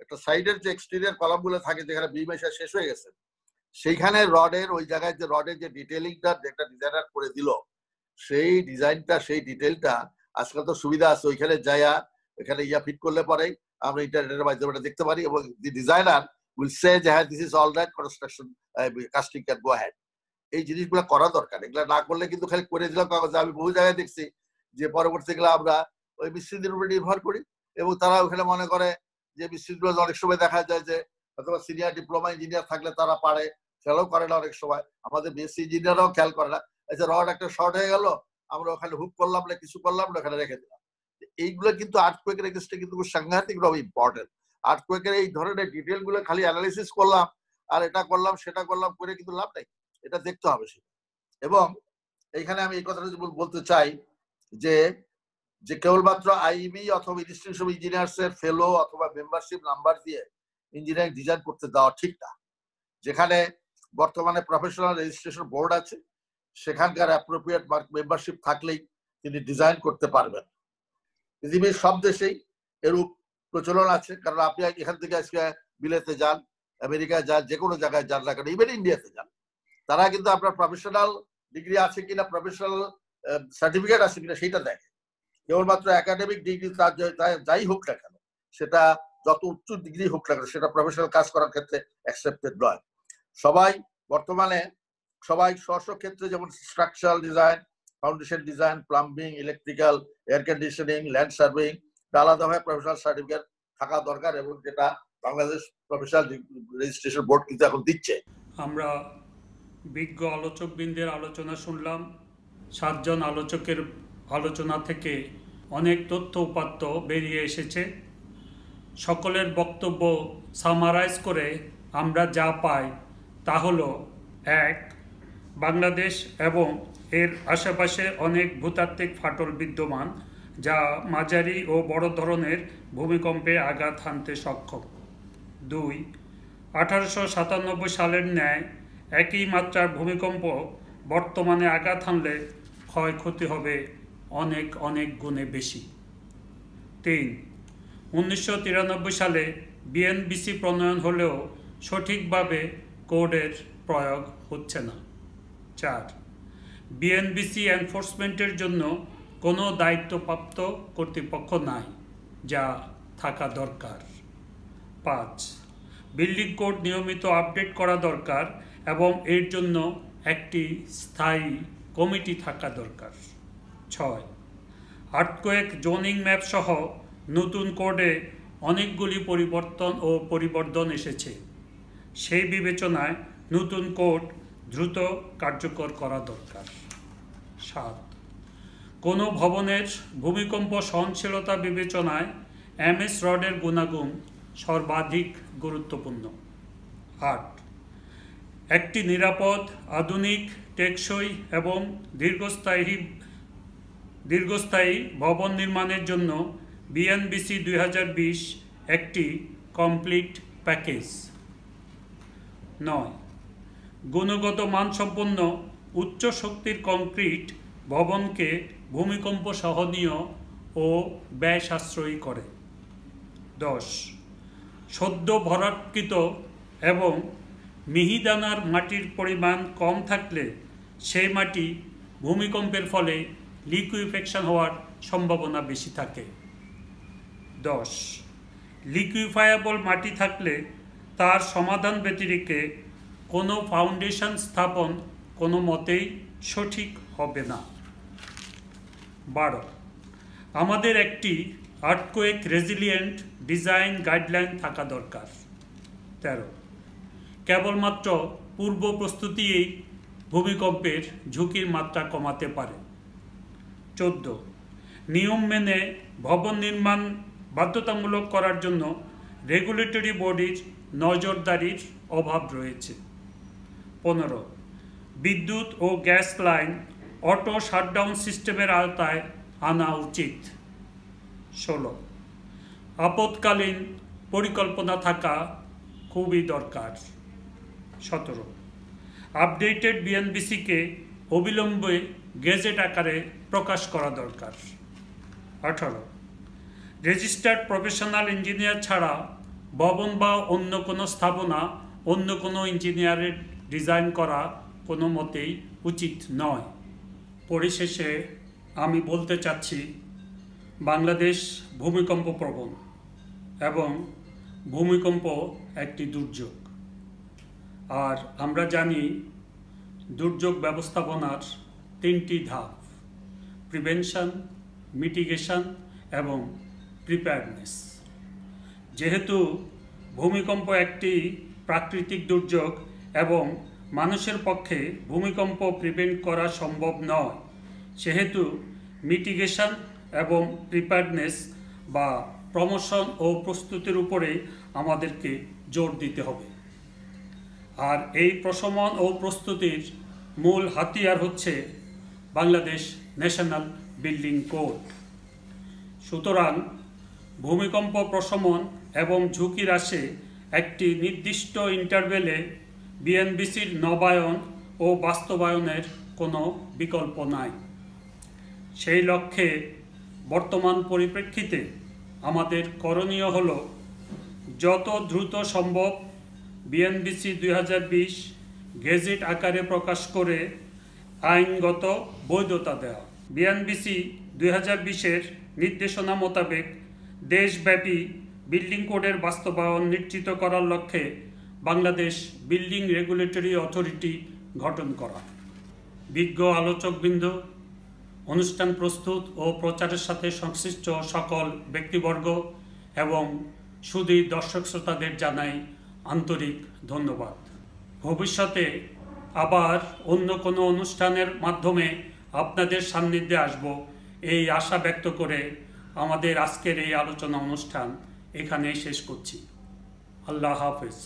একটা সাইডের যে এক্সটেরিয়র কলাম গুলো থাকে যেখানে বিম এসে শেষ হয়ে গেছে, সেইখানে রডের ওই জায়গায় যে রডের যে ডিটেইলিংটা যেটা ডিজাইনার করে দিল, সেই ডিজাইনটা সেই ডিটেইলটা আজকাল তো সুবিধা আছে, ওইখানে যাইয়া এখানে ফিট করলে পরে আমরা ইন্টারনেটের মাধ্যমে দেখতে পারি এবং দি ডিজাইনার উইল সে যে হ্যাঁ this is all right, construction casting can go ahead. এই জিনিসগুলো করা দরকার। এগুলো না করলে কিন্তু খালি করে দিলাম কাগজে। আমি বহু জায়গায় দেখছি যে পরবর্তীকালে আমরা ওই মিস্ত্রিদের উপরে নির্ভর করি এবং তারা ওখানে মনে করে যে মিস্ত্রিগুলো অনেক সময় দেখা যায় যে অথবা সিনিয়র ডিপ্লোমা ইঞ্জিনিয়ার থাকলে তারা পারে, খেয়ালও করে না অনেক সময়। আমাদের বিএসসি ইঞ্জিনিয়াররাও খেয়াল করে না। আচ্ছা রড একটা শর্ট হয়ে গেল, আমরা ওখানে হুক করলাম না, কিছু করলাম না, ওখানে রেখে দিলাম। এইগুলো কিন্তু আর্থকুয়েকের এগেইনস্টে কিন্তু সাংঘাতিকভাবে ইম্পর্টেন্ট। আর্থকুয়েকের এই ধরনের ডিটেল গুলো খালি অ্যানালাইসিস করলাম আর এটা করলাম সেটা করলাম করে কিন্তু লাভ নেই, এটা দেখতে হবে সেটা। এবং এইখানে আমি এই কথাটা বলতে চাই যে কেবলমাত্র আইবি অথবা ইনস্টিটিউট অফ ইঞ্জিনিয়ার্স এর ফেলো অথবা মেম্বারশিপ নাম্বার দিয়ে ইঞ্জিনিয়ারিং ডিজাইন করতে দেওয়া ঠিক না। যেখানে বর্তমানে প্রফেশনাল রেজিস্ট্রেশন বোর্ড আছে, সেখানকার অ্যাপ্রোপ্রিয়েট মেম্বারশিপ থাকলেই তিনি ডিজাইন করতে পারবেন। পৃথিবীর সব দেশেই এরূপ প্রচলন আছে, কারণ আপনি এখান থেকে আজকে বিলেতে যান, আমেরিকায় যান, যে কোনো জায়গায় যান না কেন, ইভেন ইন্ডিয়াতে যান, তারা কিন্তু আপনার প্রফেশনাল ডিগ্রি আছে কিনা, প্রফেশনাল সার্টিফিকেট আছে কিনা সেটা দেখে। কেবলমাত্র একাডেমিক ডিগ্রি তার যাই হোক না কেন, সেটা যত উচ্চ ডিগ্রি হোক না কেন, সেটা প্রফেশনাল কাজ করার ক্ষেত্রে অ্যাকসেপ্টেড নয়। সবাই বর্তমানে স্ব ক্ষেত্রে যেমন structural design, foundation design, plumbing, electrical, air conditioning, land surveying, আলাদাভাবে প্রফেশনাল সার্টিফিকেট থাকা দরকার এবং যেটা বাংলাদেশ প্রফেশনাল রেজিস্ট্রেশন বোর্ড কিন্তু এখন দিচ্ছে। আমরা বিজ্ঞ আলোচকবৃন্দের আলোচনা শুনলাম। 7 জন আলোচকের আলোচনা থেকে অনেক তথ্য উপাত্ত বেরিয়ে এসেছে। সকলের বক্তব্য সামারাইজ করে আমরা যা পাই তা হলো, 1, বাংলাদেশ এবং এর আশেপাশে অনেক ভূতাত্ত্বিক ফাটল বিদ্যমান যা মাঝারি ও বড় ধরনের ভূমিকম্পে আঘাত হানতে সক্ষম। 2, 1897 সালের ন্যায় একই মাত্রার ভূমিকম্প বর্তমানে আঘাত হানলে ক্ষয়ক্ষতি হবে অনেক অনেক গুণে বেশি। 3, 1993 সালে বিএনবিসি প্রণয়ন হলেও সঠিকভাবে কোডের প্রয়োগ হচ্ছে না। 4, বিএনবিসি এনফোর্সমেন্টের জন্য কোনো দায়িত্বপ্রাপ্ত কর্তৃপক্ষ নাই, যা থাকা দরকার। 5, বিল্ডিং কোড নিয়মিত আপডেট করা দরকার এবং এর জন্য একটি স্থায়ী কমিটি থাকা দরকার। 6, আর্থকুয়েক জোনিং ম্যাপ সহ নতুন কোডে অনেকগুলি পরিবর্তন ও পরিবর্ধন এসেছে, সেই বিবেচনায় নতুন কোড দ্রুত কার্যকর করা দরকার। 7. কোনো ভবনের ভূমিকম্প সহনশীলতা বিবেচনায় MS রডের গুণাগুণ সর্বাধিক গুরুত্বপূর্ণ। 8. একটি নিরাপদ, আধুনিক, টেকসই এবং দীর্ঘস্থায়ী ভবন নির্মাণের জন্য BNBC 2020 একটি কমপ্লিট প্যাকেজ। 9. গুণগত মানসম্পন্ন উচ্চ শক্তির কংক্রিট ভবনকে ভূমিকম্প সহনীয় ও ব্যয় সাশ্রয়ী করে। 10. সদ্য ভরাটকৃত এবং মিহিদানার মাটির পরিমাণ কম থাকলে সেই মাটি ভূমিকম্পের ফলে লিকুইফেকশন হওয়ার সম্ভাবনা বেশি থাকে। 10. লিকুইফায়াবল মাটি থাকলে তার সমাধান ব্যতিরেকে কোনো ফাউন্ডেশন স্থাপন কোনো মতেই সঠিক হবে না। 12. আমাদের একটি আর্থকোয়েক রেজিলিয়েন্ট ডিজাইন গাইডলাইন থাকা দরকার। 13. কেবলমাত্র পূর্ব প্রস্তুতিই ভূমিকম্পের ঝুঁকির মাত্রা কমাতে পারে। 14. নিয়ম মেনে ভবন নির্মাণ বাধ্যতামূলক করার জন্য রেগুলেটরি বডির নজরদারির অভাব রয়েছে। 15. বিদ্যুৎ ও গ্যাস লাইন অটো শাটডাউন সিস্টেমের আওতায় আনা উচিত। 16. আপৎকালীন পরিকল্পনা থাকা খুবই দরকার। 17. আপডেটেড BNBC-কে অবিলম্বে গেজেট আকারে প্রকাশ করা দরকার। 18. রেজিস্টার্ড প্রফেশনাল ইঞ্জিনিয়ার ছাড়া ভবন বা অন্য কোনো স্থাপনা অন্য কোনো ইঞ্জিনিয়ারের ডিজাইন করা কোনো মতেই উচিত নয়। পরিশেষে আমি বলতে চাচ্ছি, বাংলাদেশ ভূমিকম্প প্রবণ এবং ভূমিকম্প একটি দুর্যোগ। আর আমরা জানি দুর্যোগ ব্যবস্থাপনার 3টি ধাপ: প্রিভেনশন, মিটিগেশন এবং প্রিপেয়ারনেস। যেহেতু ভূমিকম্প একটি প্রাকৃতিক দুর্যোগ এবং মানুষের পক্ষে ভূমিকম্প প্রিভেন্ট করা সম্ভব নয়, সেহেতু মিটিগেশন এবং প্রিপেয়ারনেস বা প্রমোশন ও প্রস্তুতির উপরে আমাদেরকে জোর দিতে হবে। আর এই প্রশমন ও প্রস্তুতির মূল হাতিয়ার হচ্ছে বাংলাদেশ ন্যাশনাল বিল্ডিং কোড। সুতরাং ভূমিকম্প প্রশমন এবং ঝুঁকি হ্রাসে একটি নির্দিষ্ট ইন্টারভেলে BNBC-র নবায়ন ও বাস্তবায়নের কোনো বিকল্প নাই। সেই লক্ষ্যে বর্তমান পরিপ্রেক্ষিতে আমাদের করণীয় হল যত দ্রুত সম্ভব BNBC 2020 গেজেট আকারে প্রকাশ করে আইনগত বৈধতা দেওয়া। BNBC 2020-এর নির্দেশনা মোতাবেক দেশব্যাপী বিল্ডিং কোডের বাস্তবায়ন নিশ্চিত করার লক্ষ্যে বাংলাদেশ বিল্ডিং রেগুলেটরি অথরিটি গঠন করা। বিজ্ঞ আলোচকবৃন্দ, অনুষ্ঠান প্রস্তুত ও প্রচারের সাথে সংশ্লিষ্ট সকল ব্যক্তিবর্গ এবং সুধী দর্শক শ্রোতাদের জানাই আন্তরিক ধন্যবাদ। ভবিষ্যতে আবার অন্য কোনো অনুষ্ঠানের মাধ্যমে আপনাদের সান্নিধ্যে আসব এই আশা ব্যক্ত করে আমাদের আজকের এই আলোচনা অনুষ্ঠান এখানেই শেষ করছি। আল্লাহ হাফেজ।